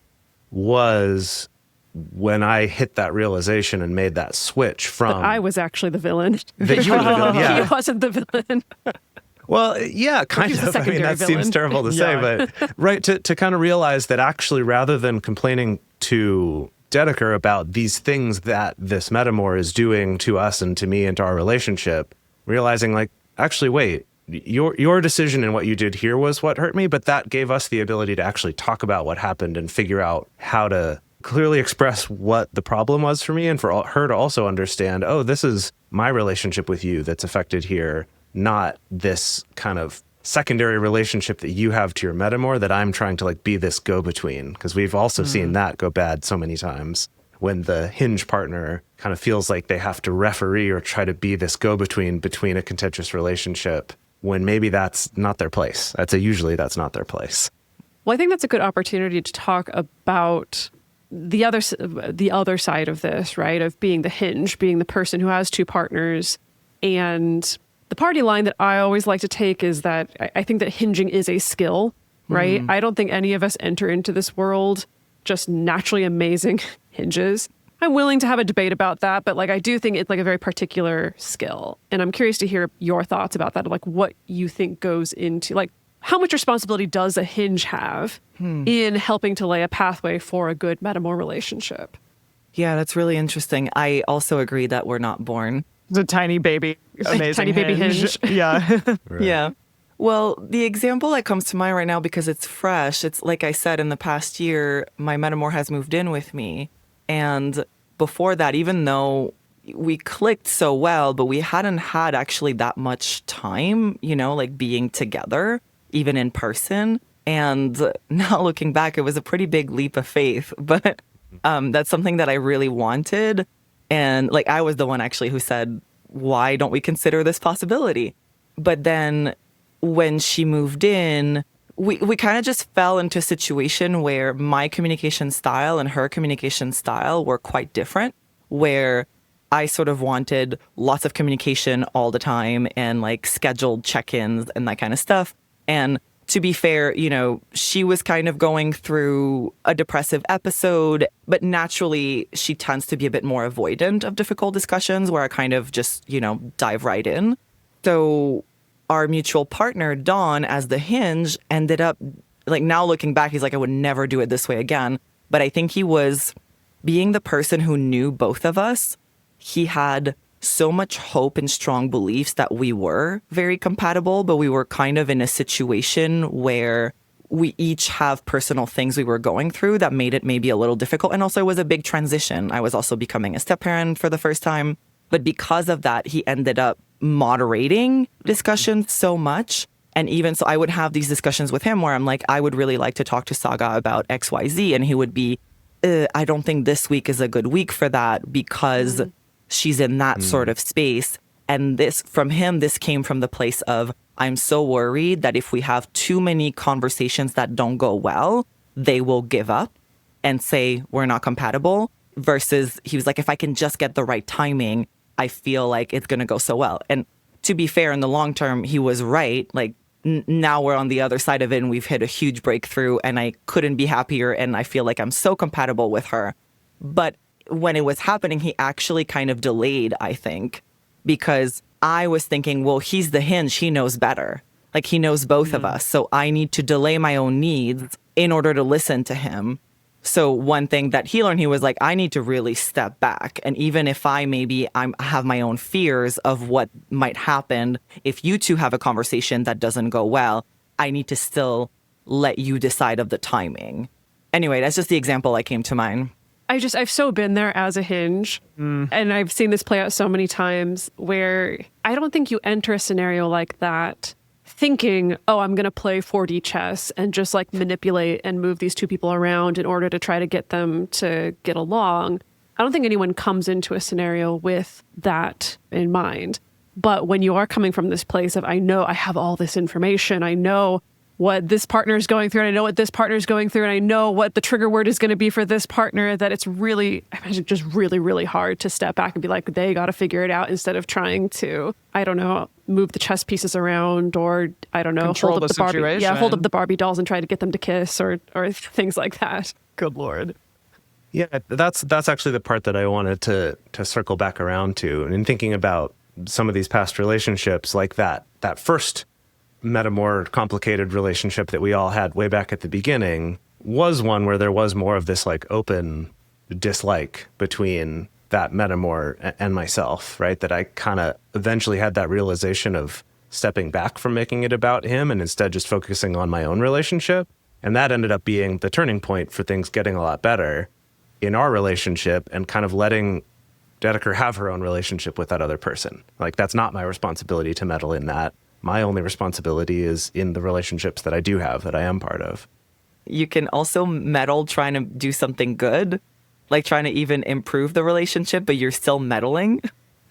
was when I hit that realization and made that switch from... That I was actually the villain. That you were the villain, yeah. He wasn't the villain. Well, yeah, kind of. I mean, that seems terrible to say, but right, to kind of realize that actually, rather than complaining to Dedeker about these things that this Metamour is doing to us and to me and to our relationship, realizing like, actually, wait, your decision and what you did here was what hurt me, but that gave us the ability to actually talk about what happened and figure out how to clearly express what the problem was for me, and for her to also understand, oh, this is my relationship with you that's affected here, not this kind of secondary relationship that you have to your Metamour that I'm trying to like be this go-between. Because we've also seen that go bad so many times when the hinge partner kind of feels like they have to referee or try to be this go-between between a contentious relationship, when maybe that's not their place. Usually that's not their place. Well, I think that's a good opportunity to talk about the other side of this, right? Of being the hinge, being the person who has two partners. And the party line that I always like to take is that I think that hinging is a skill, right? I don't think any of us enter into this world just naturally amazing hinges. I'm willing to have a debate about that, but like I do think it's like a very particular skill. And I'm curious to hear your thoughts about that, like what you think goes into, like how much responsibility does a hinge have in helping to lay a pathway for a good Metamour relationship? Yeah, that's really interesting. I also agree that we're not born. It's a tiny baby, amazing Tiny baby hinge. Yeah. Yeah. Well, the example that comes to mind right now, because it's fresh, it's like I said, in the past year, my Metamour has moved in with me. And before that, even though we clicked so well, but we hadn't had actually that much time, like being together, even in person. And now looking back, it was a pretty big leap of faith. But that's something that I really wanted. And like I was the one actually who said, why don't we consider this possibility? But then when she moved in, we kind of just fell into a situation where my communication style and her communication style were quite different, where I sort of wanted lots of communication all the time and like scheduled check-ins and that kind of stuff. And to be fair, she was kind of going through a depressive episode, but naturally she tends to be a bit more avoidant of difficult discussions where I kind of just, dive right in. So our mutual partner, Dawn, as the hinge, ended up, like now looking back, he's like, I would never do it this way again. But I think he was being the person who knew both of us. He had so much hope and strong beliefs that we were very compatible, but we were kind of in a situation where we each have personal things we were going through that made it maybe a little difficult. And also it was a big transition. I was also becoming a step-parent for the first time. But because of that, he ended up moderating discussions so much. And even so, I would have these discussions with him where I'm like, I would really like to talk to Saga about XYZ. And he would be, I don't think this week is a good week for that because she's in that sort of space. And this came from the place of, I'm so worried that if we have too many conversations that don't go well, they will give up and say, we're not compatible. Versus he was like, if I can just get the right timing, I feel like it's going to go so well. And to be fair, in the long term, he was right. Like now we're on the other side of it and we've hit a huge breakthrough and I couldn't be happier. And I feel like I'm so compatible with her. But when it was happening, he actually kind of delayed, I think, because I was thinking, well, he's the hinge. He knows better. Like he knows both of us. So I need to delay my own needs in order to listen to him. So one thing that he learned, he was like, I need to really step back. And even if I have my own fears of what might happen if you two have a conversation that doesn't go well, I need to still let you decide of the timing. Anyway, that's just the example that came to mind. I've so been there as a hinge, and I've seen this play out so many times where I don't think you enter a scenario like that thinking, oh, I'm going to play 4D chess and just like manipulate and move these two people around in order to try to get them to get along. I don't think anyone comes into a scenario with that in mind. But when you are coming from this place of, I know I have all this information, I know what this partner is going through, and I know what this partner is going through, and I know what the trigger word is going to be for this partner, that it's really, I imagine, just really, really hard to step back and be like, they got to figure it out instead of trying to, I don't know, move the chess pieces around, or I don't know, Control hold up the the Barbie, situation. hold up the Barbie dolls and try to get them to kiss, or things like that. Good Lord. Yeah, that's actually the part that I wanted to circle back around to. And in thinking about some of these past relationships, like that first Metamour complicated relationship that we all had way back at the beginning was one where there was more of this like open dislike between that Metamour and myself, right? That I kind of eventually had that realization of stepping back from making it about him and instead just focusing on my own relationship. And that ended up being the turning point for things getting a lot better in our relationship and kind of letting Dedeker have her own relationship with that other person. Like, that's not my responsibility to meddle in that. My only responsibility is in the relationships that I do have, that I am part of. You can also meddle trying to do something good, like trying to even improve the relationship, but you're still meddling.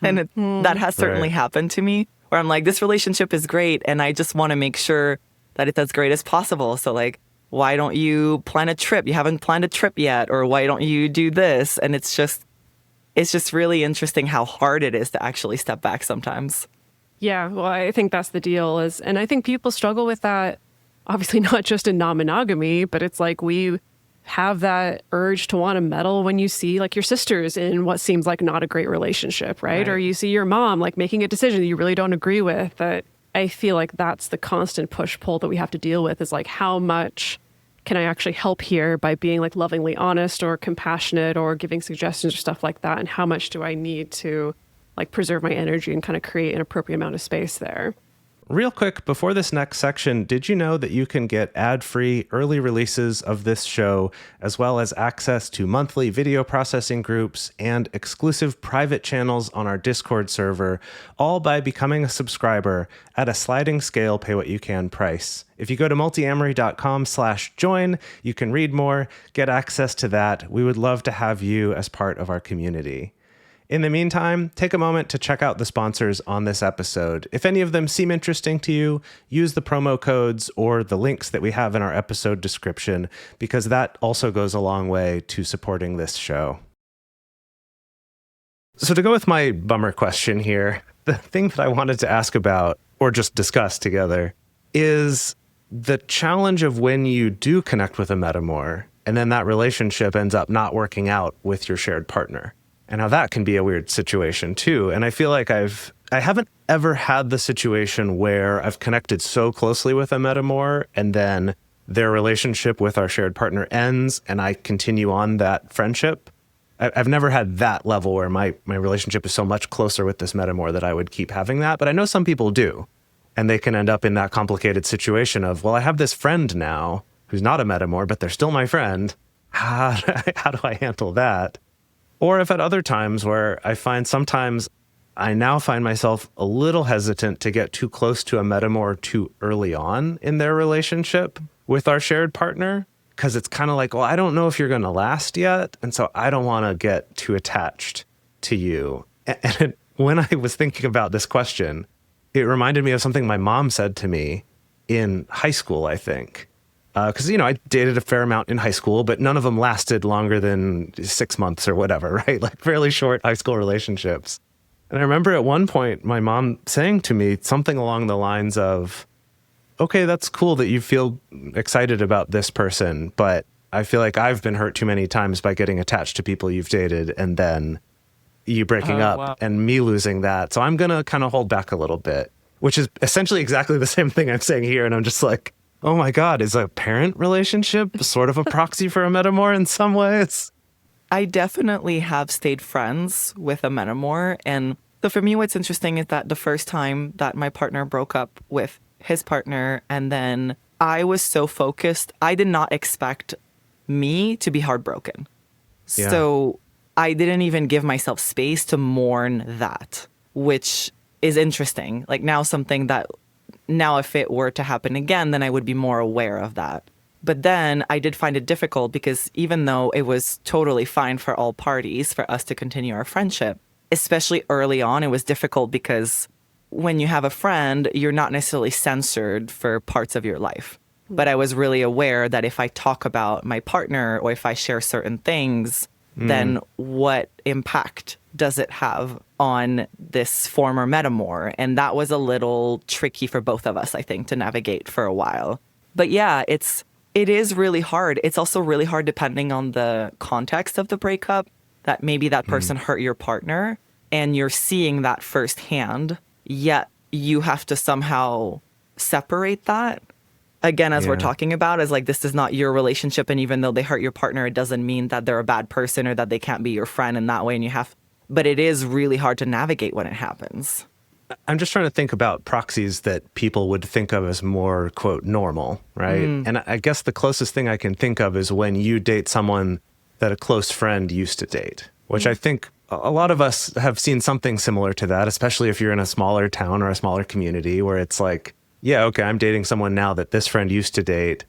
And that has certainly happened to me, where I'm like, this relationship is great, and I just want to make sure that it's as great as possible. So like, why don't you plan a trip? You haven't planned a trip yet. Or why don't you do this? And it's just really interesting how hard it is to actually step back sometimes. Yeah, well, I think that's the deal and I think people struggle with that, obviously not just in non-monogamy, but it's like we have that urge to want to meddle when you see like your sisters in what seems like not a great relationship, right? Or you see your mom like making a decision that you really don't agree with. That I feel like that's the constant push-pull that we have to deal with, is like, how much can I actually help here by being like lovingly honest or compassionate or giving suggestions or stuff like that? And how much do I need to like preserve my energy and kind of create an appropriate amount of space there? Real quick, before this next section, did you know that you can get ad-free early releases of this show, as well as access to monthly video processing groups and exclusive private channels on our Discord server, all by becoming a subscriber at a sliding scale pay-what-you-can price? If you go to multiamory.com/join, you can read more, get access to that. We would love to have you as part of our community. In the meantime, take a moment to check out the sponsors on this episode. If any of them seem interesting to you, use the promo codes or the links that we have in our episode description, because that also goes a long way to supporting this show. So to go with my bummer question here, the thing that I wanted to ask about, or just discuss together, is the challenge of when you do connect with a Metamour, and then that relationship ends up not working out with your shared partner. And how that can be a weird situation too. And I feel like I haven't ever had the situation where I've connected so closely with a Metamour and then their relationship with our shared partner ends and I continue on that friendship. I've never had that level where my relationship is so much closer with this Metamour that I would keep having that. But I know some people do. And they can end up in that complicated situation of, well, I have this friend now who's not a Metamour, but they're still my friend. How do I handle that? Or if at other times where I find sometimes I now find myself a little hesitant to get too close to a Metamour too early on in their relationship with our shared partner, because it's kind of like, well, I don't know if you're going to last yet. And so I don't want to get too attached to you. And when I was thinking about this question, it reminded me of something my mom said to me in high school, I think. Because, I dated a fair amount in high school, but none of them lasted longer than 6 months or whatever, right? Like fairly short high school relationships. And I remember at one point my mom saying to me something along the lines of, okay, that's cool that you feel excited about this person, but I feel like I've been hurt too many times by getting attached to people you've dated and then you breaking up and me losing that. So I'm going to kind of hold back a little bit, which is essentially exactly the same thing I'm saying here. And I'm just like, oh my God, is a parent relationship sort of a proxy for a Metamour in some ways? I definitely have stayed friends with a Metamour. And so for me, what's interesting is that the first time that my partner broke up with his partner, and then I was so focused, I did not expect me to be heartbroken. Yeah. So I didn't even give myself space to mourn that, which is interesting. Like something that now if it were to happen again, then I would be more aware of that. But then I did find it difficult because even though it was totally fine for all parties for us to continue our friendship, especially early on, it was difficult because when you have a friend, you're not necessarily censored for parts of your life. But I was really aware that if I talk about my partner or if I share certain things, then what impact does it have on this former Metamour? And that was a little tricky for both of us, I think, to navigate for a while. But yeah, it is really hard. It's also really hard depending on the context of the breakup, that maybe that person hurt your partner and you're seeing that firsthand, yet you have to somehow separate that. Again, as we're talking about, is like, this is not your relationship. And even though they hurt your partner, it doesn't mean that they're a bad person or that they can't be your friend in that way. And but it is really hard to navigate when it happens. I'm just trying to think about proxies that people would think of as more, quote, normal, right? And I guess the closest thing I can think of is when you date someone that a close friend used to date, which I think a lot of us have seen something similar to that, especially if you're in a smaller town or a smaller community where it's like, yeah, okay, I'm dating someone now that this friend used to date.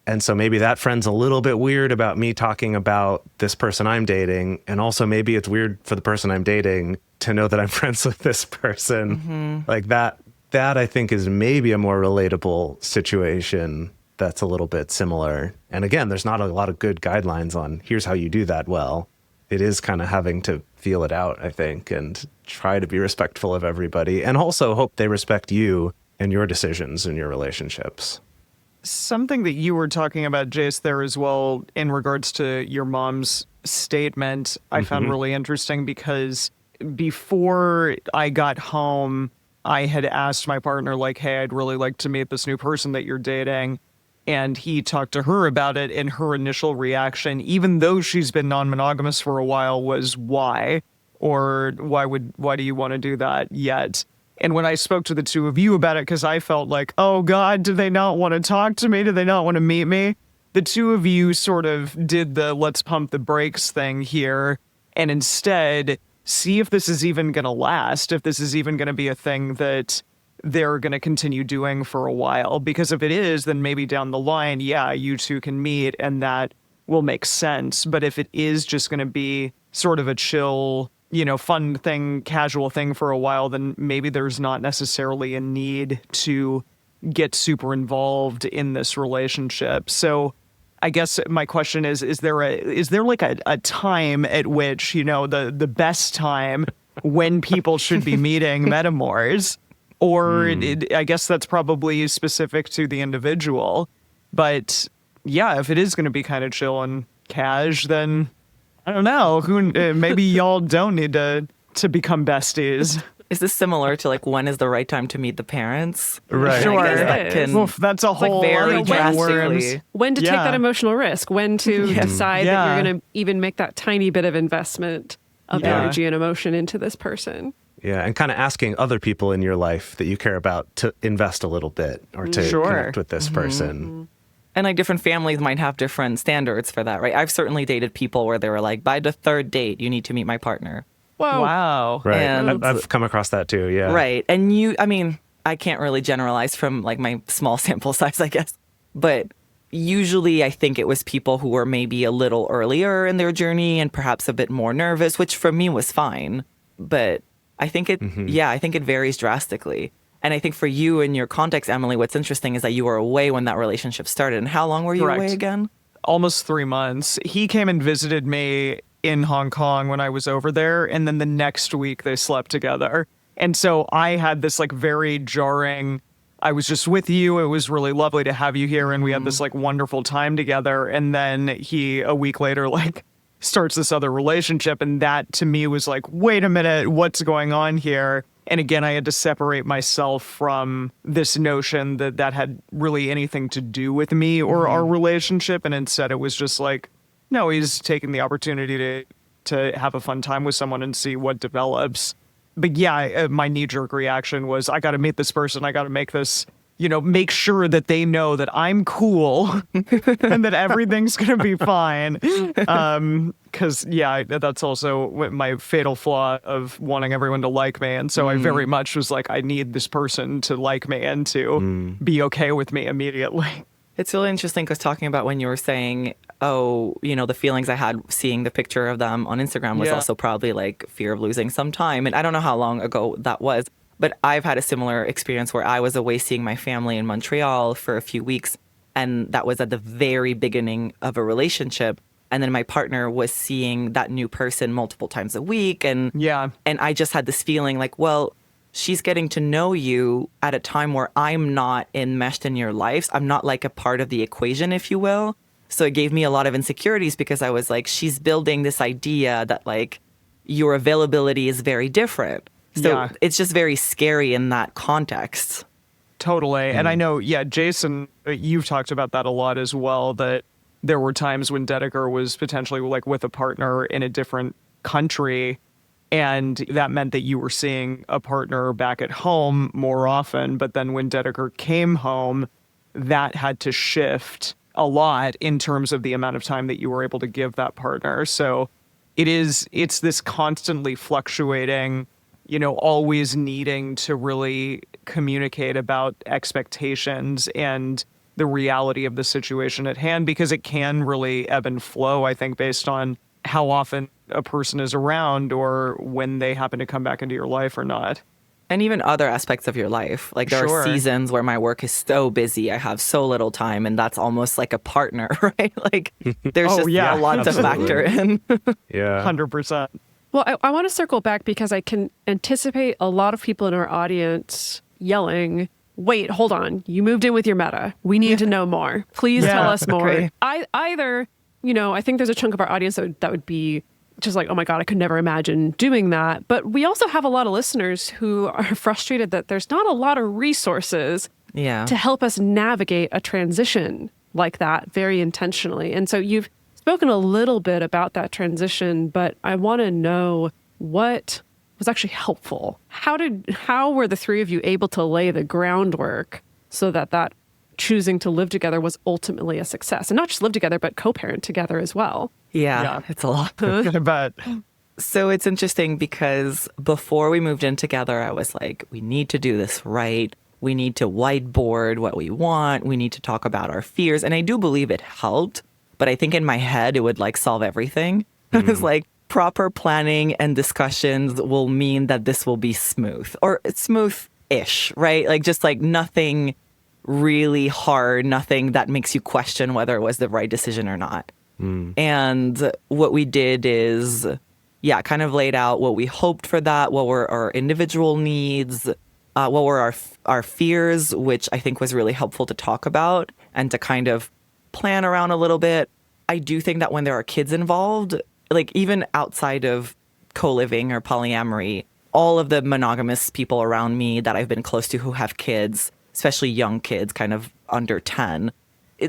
And so maybe that friend's a little bit weird about me talking about this person I'm dating. And also maybe it's weird for the person I'm dating to know that I'm friends with this person. Like that I think is maybe a more relatable situation that's a little bit similar. And again, there's not a lot of good guidelines on here's how you do that well. It is kind of having to feel it out, I think, and try to be respectful of everybody and also hope they respect you and your decisions and your relationships. Something that you were talking about, Jace, there as well, in regards to your mom's statement, I found really interesting because before I got home, I had asked my partner, like, hey, I'd really like to meet this new person that you're dating. And he talked to her about it, and her initial reaction, even though she's been non-monogamous for a while, was why? Or why do you want to do that yet? And when I spoke to the two of you about it, because I felt like, oh God, do they not want to talk to me? Do they not want to meet me? The two of you sort of did the let's pump the brakes thing here, and instead see if this is even going to last, if this is even going to be a thing that they're going to continue doing for a while. Because if it is, then maybe down the line, yeah, you two can meet and that will make sense. But if it is just going to be sort of a chill, fun thing, casual thing for a while, then maybe there's not necessarily a need to get super involved in this relationship. So I guess my question is there like a time at which, the best time when people should be meeting Metamours? Or I guess that's probably specific to the individual. But yeah, if it is going to be kind of chill and cash, then I don't know. Maybe y'all don't need to become besties. Is this similar to like when is the right time to meet the parents? Right. I Sure. guess that can Oof, that's a whole very other can of worms. drastically. When to take Yeah. that emotional risk, when to decide Yeah. that you're going to even make that tiny bit of investment of Yeah. energy and emotion into this person. Yeah, and kind of asking other people in your life that you care about to invest a little bit or to Sure. connect with this person. And like different families might have different standards for that, right? I've certainly dated people where they were like, by the third date, you need to meet my partner. Whoa. Wow. Right. And- I've come across that too, yeah. Right. And I can't really generalize from like my small sample size, I guess. But usually I think it was people who were maybe a little earlier in their journey and perhaps a bit more nervous, which for me was fine. But I think I think it varies drastically. And I think for you in your context, Emily, what's interesting is that you were away when that relationship started. And how long were you Correct. away again? Almost 3 months. He came and visited me in Hong Kong when I was over there. And then the next week they slept together. And so I had this like very jarring, I was just with you. It was really lovely to have you here. And we had this like wonderful time together. And then he, a week later, like starts this other relationship. And that to me was like, wait a minute, what's going on here? And again, I had to separate myself from this notion that that had really anything to do with me or our relationship. And instead it was just like, no, he's taking the opportunity to have a fun time with someone and see what develops. But yeah, my knee-jerk reaction was, I got to meet this person. I got to make this, make sure that they know that I'm cool and that everything's going to be fine. Because, that's also my fatal flaw of wanting everyone to like me. And so I very much was like, I need this person to like me and to be okay with me immediately. It's really interesting because talking about when you were saying, the feelings I had seeing the picture of them on Instagram was Yeah. also probably like fear of losing some time. And I don't know how long ago that was, but I've had a similar experience where I was away seeing my family in Montreal for a few weeks. And that was at the very beginning of a relationship. And then my partner was seeing that new person multiple times a week. And I just had this feeling like, well, she's getting to know you at a time where I'm not enmeshed in your lives. I'm not like a part of the equation, if you will. So it gave me a lot of insecurities because I was like, she's building this idea that like your availability is very different. So it's just very scary in that context. Totally. And I know, Jason, you've talked about that a lot as well, that there were times when Dedeker was potentially like with a partner in a different country And that meant that you were seeing a partner back at home more often. But then when Dedeker came home, that had to shift a lot in terms of the amount of time that you were able to give that partner. So it's this constantly fluctuating, always needing to really communicate about expectations and the reality of the situation at hand, because it can really ebb and flow, I think, based on how often a person is around or when they happen to come back into your life or not. And even other aspects of your life. Like there are seasons where my work is so busy, I have so little time, and that's almost like a partner, right? Like there's a lot to factor in. Yeah. 100%. Well, I want to circle back because I can anticipate a lot of people in our audience yelling, wait, hold on. You moved in with your meta. We need to know more. Please tell us more. Okay. Either, I think there's a chunk of our audience that would be just like, oh my God, I could never imagine doing that. But we also have a lot of listeners who are frustrated that there's not a lot of resources to help us navigate a transition like that very intentionally. And so you've spoken a little bit about that transition, but I want to know what was actually helpful. How were the three of you able to lay the groundwork so that choosing to live together was ultimately a success? And not just live together, but co-parent together as well. Yeah, it's a lot. But So it's interesting because before we moved in together, I was like, we need to do this right. We need to whiteboard what we want. We need to talk about our fears. And I do believe it helped, but I think in my head, it would like solve everything. It was like proper planning and discussions will mean that this will be smooth or smooth-ish, right? Like just like nothing really hard, nothing that makes you question whether it was the right decision or not. And what we did is, kind of laid out what we hoped for that, what were our individual needs, what were our fears, which I think was really helpful to talk about and to kind of plan around a little bit. I do think that when there are kids involved, like even outside of co-living or polyamory, all of the monogamous people around me that I've been close to who have kids, especially young kids, kind of under 10,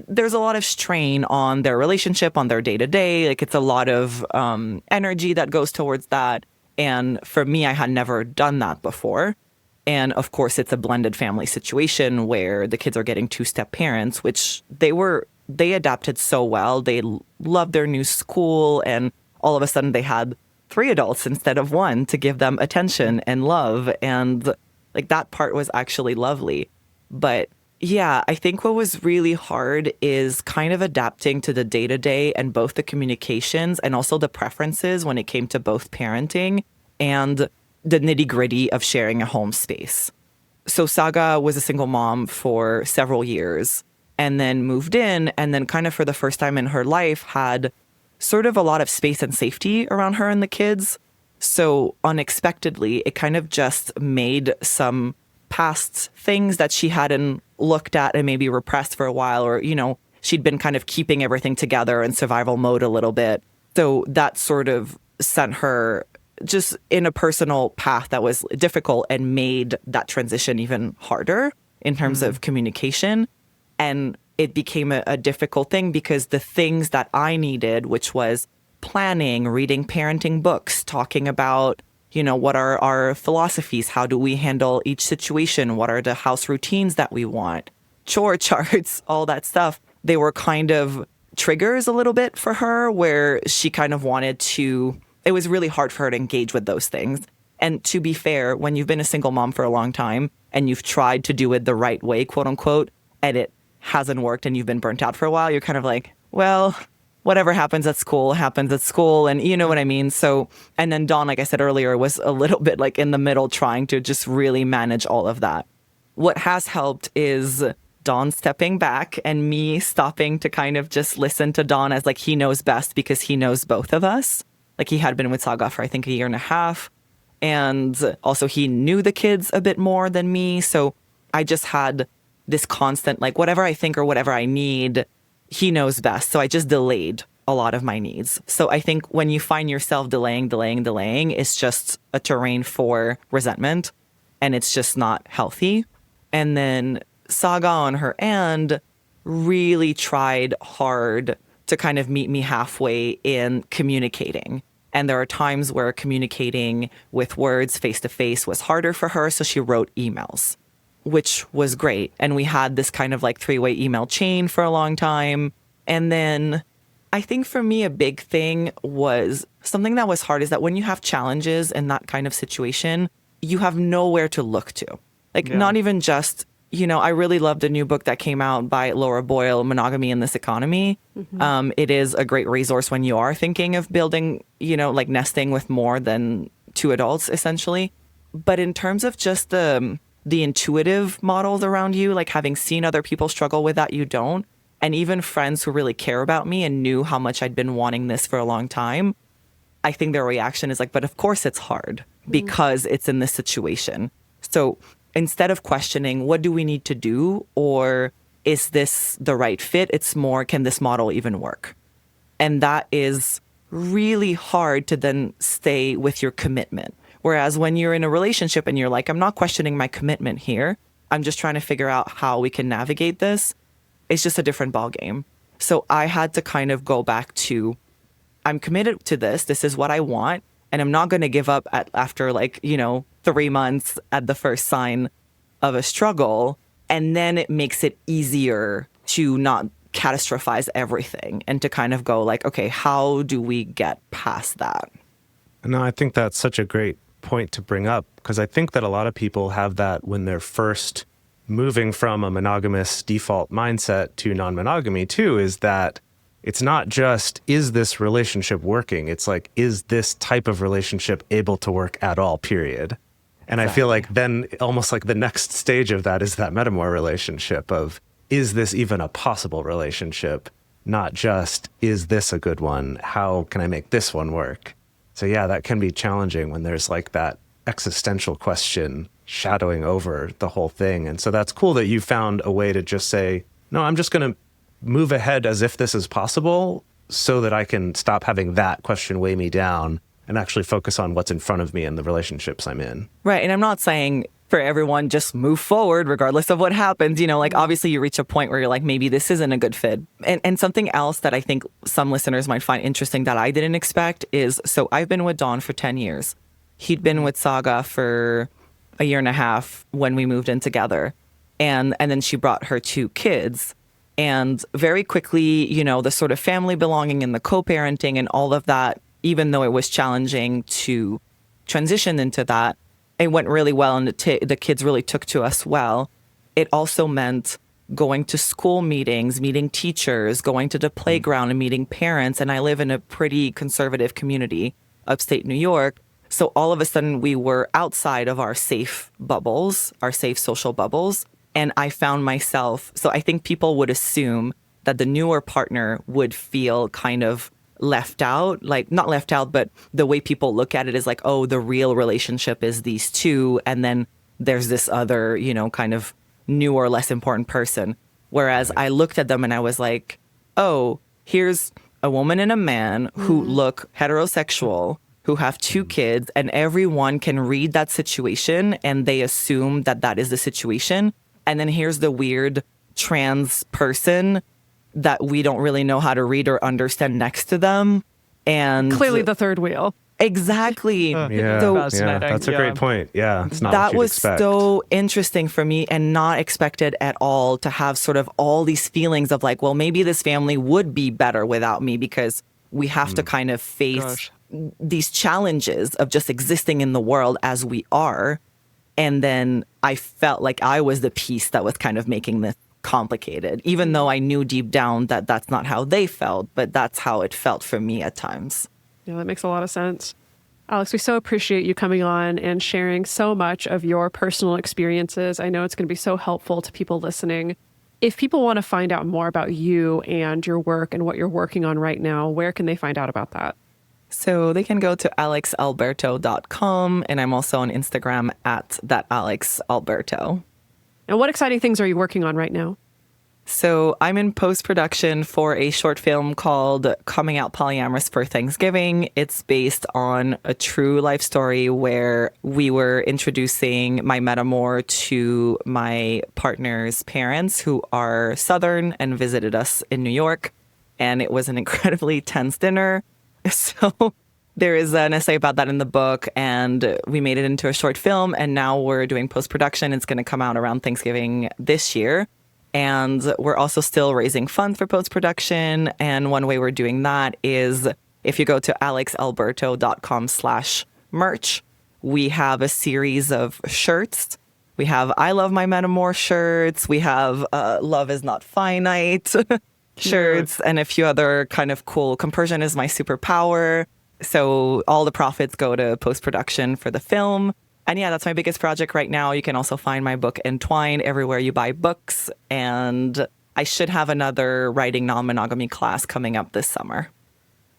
there's a lot of strain on their relationship, on their day-to-day. Like it's a lot of energy that goes towards that. And for me, I had never done that before. And of course, it's a blended family situation where the kids are getting two-step parents, which they adapted so well. They loved their new school. And all of a sudden they had 3 adults instead of 1 to give them attention and love. And like that part was actually lovely. But yeah, I think what was really hard is kind of adapting to the day-to-day and both the communications and also the preferences when it came to both parenting and the nitty-gritty of sharing a home space. So Saga was a single mom for several years and then moved in and then kind of for the first time in her life had sort of a lot of space and safety around her and the kids. So unexpectedly, it kind of just made some past things that she hadn't looked at and maybe repressed for a while, or, she'd been kind of keeping everything together in survival mode a little bit. So that sort of sent her just in a personal path that was difficult and made that transition even harder in terms of communication. And it became a difficult thing because the things that I needed, which was planning, reading parenting books, talking about what are our philosophies? How do we handle each situation? What are the house routines that we want? Chore charts, all that stuff. They were kind of triggers a little bit for her where she kind of wanted to, it was really hard for her to engage with those things. And to be fair, when you've been a single mom for a long time and you've tried to do it the right way, quote unquote, and it hasn't worked and you've been burnt out for a while, you're kind of like, well, whatever happens at school happens at school. And you know what I mean? So, and then Dawn, like I said earlier, was a little bit like in the middle trying to just really manage all of that. What has helped is Dawn stepping back and me stopping to kind of just listen to Dawn as like he knows best because he knows both of us. Like he had been with Saga for I think 1.5 years. And also he knew the kids a bit more than me. So I just had this constant, like whatever I think or whatever I need, he knows best. So I just delayed a lot of my needs. So I think when you find yourself delaying, it's just a terrain for resentment and it's just not healthy. And then Saga on her end really tried hard to kind of meet me halfway in communicating. And there are times where communicating with words face to face was harder for her. So she wrote emails, which was great. And we had this kind of like three-way email chain for a long time. And then I think for me, a big thing was something that was hard is that when you have challenges in that kind of situation, you have nowhere to look to. Like, not even just, I really loved a new book that came out by Laura Boyle, Monogamy in This Economy. It is a great resource when you are thinking of building, like nesting with more than two adults, essentially. But in terms of just the intuitive models around you, like having seen other people struggle with that, you don't. And even friends who really care about me and knew how much I'd been wanting this for a long time, I think their reaction is like, but of course it's hard because it's in this situation. So instead of questioning, what do we need to do? Or is this the right fit? It's more, can this model even work? And that is really hard to then stay with your commitment. Whereas when you're in a relationship and you're like, I'm not questioning my commitment here. I'm just trying to figure out how we can navigate this. It's just a different ballgame. So I had to kind of go back to, I'm committed to this. This is what I want. And I'm not going to give up after 3 months at the first sign of a struggle. And then it makes it easier to not catastrophize everything and to kind of go like, okay, how do we get past that? No, I think that's such a great point to bring up, because I think that a lot of people have that when they're first moving from a monogamous default mindset to non-monogamy too, is that it's not just, is this relationship working? It's like, is this type of relationship able to work at all, period? And I feel like then almost like the next stage of that is that Metamour relationship of, is this even a possible relationship? Not just, is this a good one? How can I make this one work? So yeah, that can be challenging when there's like that existential question shadowing over the whole thing. And so that's cool that you found a way to just say, no, I'm just going to move ahead as if this is possible so that I can stop having that question weigh me down and actually focus on what's in front of me and the relationships I'm in. Right. And I'm not saying for everyone, just move forward regardless of what happens. Like obviously you reach a point where you're like, maybe this isn't a good fit. And something else that I think some listeners might find interesting that I didn't expect is, so I've been with Don for 10 years. He'd been with Saga for a year and a half when we moved in together. And then she brought her 2 kids. And very quickly, the sort of family belonging and the co-parenting and all of that, even though it was challenging to transition into that, it went really well. And the kids really took to us well. It also meant going to school meetings, meeting teachers, going to the playground and meeting parents. And I live in a pretty conservative community, upstate New York. So all of a sudden we were outside of our safe bubbles, our safe social bubbles. And I found myself, so I think people would assume that the newer partner would feel kind of left out, like not left out, but the way people look at it is like, oh, the real relationship is these 2. And then there's this other, kind of newer, less important person. Whereas I looked at them and I was like, oh, here's a woman and a man who look heterosexual, who have 2 kids, and everyone can read that situation and they assume that that is the situation. And then here's the weird trans person that we don't really know how to read or understand next to them. And Clearly the third wheel. Exactly. Yeah, So Fascinating, that's a yeah. great point. Yeah, it's not that what you'd was expect. so interesting for me and not expected at all to have sort of all these feelings of like, well, maybe this family would be better without me because we have to kind of face these challenges of just existing in the world as we are. And then I felt like I was the piece that was kind of making this complicated, even though I knew deep down that that's not how they felt, but that's how it felt for me at times. Yeah, that makes a lot of sense. Alex, we so appreciate you coming on and sharing so much of your personal experiences. I know it's going to be so helpful to people listening. If people want to find out more about you and your work and what you're working on right now, where can they find out about that? So they can go to alexalberto.com, and I'm also on Instagram at @thatalexalberto. And what exciting things are you working on right now? So I'm in post-production for a short film called Coming Out Polyamorous for Thanksgiving. It's based on a true life story where we were introducing my Metamour to my partner's parents who are Southern and visited us in New York. And it was an incredibly tense dinner. So There is an essay about that in the book, and we made it into a short film, and now we're doing post-production. It's going to come out around Thanksgiving this year. And we're also still raising funds for post-production. And one way we're doing that is if you go to alexalberto.com/merch, we have a series of shirts. We have I Love My Metamour shirts. We have Love Is Not Finite shirts, and a few other kind of cool Compersion is My Superpower. So all the profits go to post-production for the film. And yeah, that's my biggest project right now. You can also find my book Entwined everywhere you buy books. And I should have another writing non-monogamy class coming up this summer.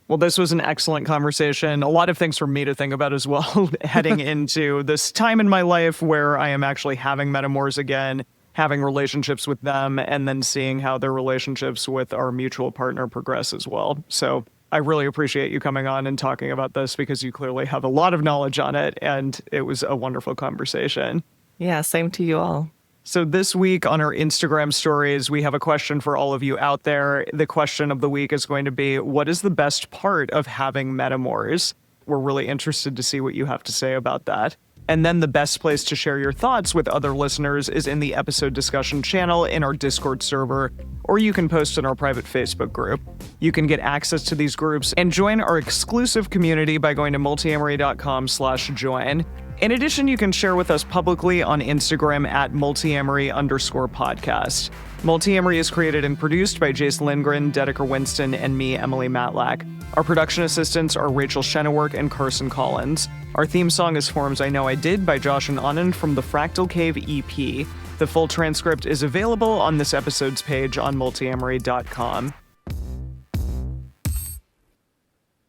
Well, this was an excellent conversation. A lot of things for me to think about as well, heading into this time in my life where I am actually having Metamours again, having relationships with them, and then seeing how their relationships with our mutual partner progress as well. So I really appreciate you coming on and talking about this because you clearly have a lot of knowledge on it, and it was a wonderful conversation. Yeah, same to you all. So this week on our Instagram stories, we have a question for all of you out there. The question of the week is going to be, what is the best part of having Metamours? We're really interested to see what you have to say about that. And then the best place to share your thoughts with other listeners is in the episode discussion channel in our Discord server, or you can post in our private Facebook group. You can get access to these groups and join our exclusive community by going to multiamory.com/join. In addition, you can share with us publicly on Instagram at Multiamory_podcast. Multiamory is created and produced by Jace Lindgren, Dedeker Winston, and me, Emily Matlack. Our production assistants are Rachel Shennework and Carson Collins. Our theme song is Forms I Know I Did by Josh and Anand from the Fractal Cave EP. The full transcript is available on this episode's page on multiamory.com.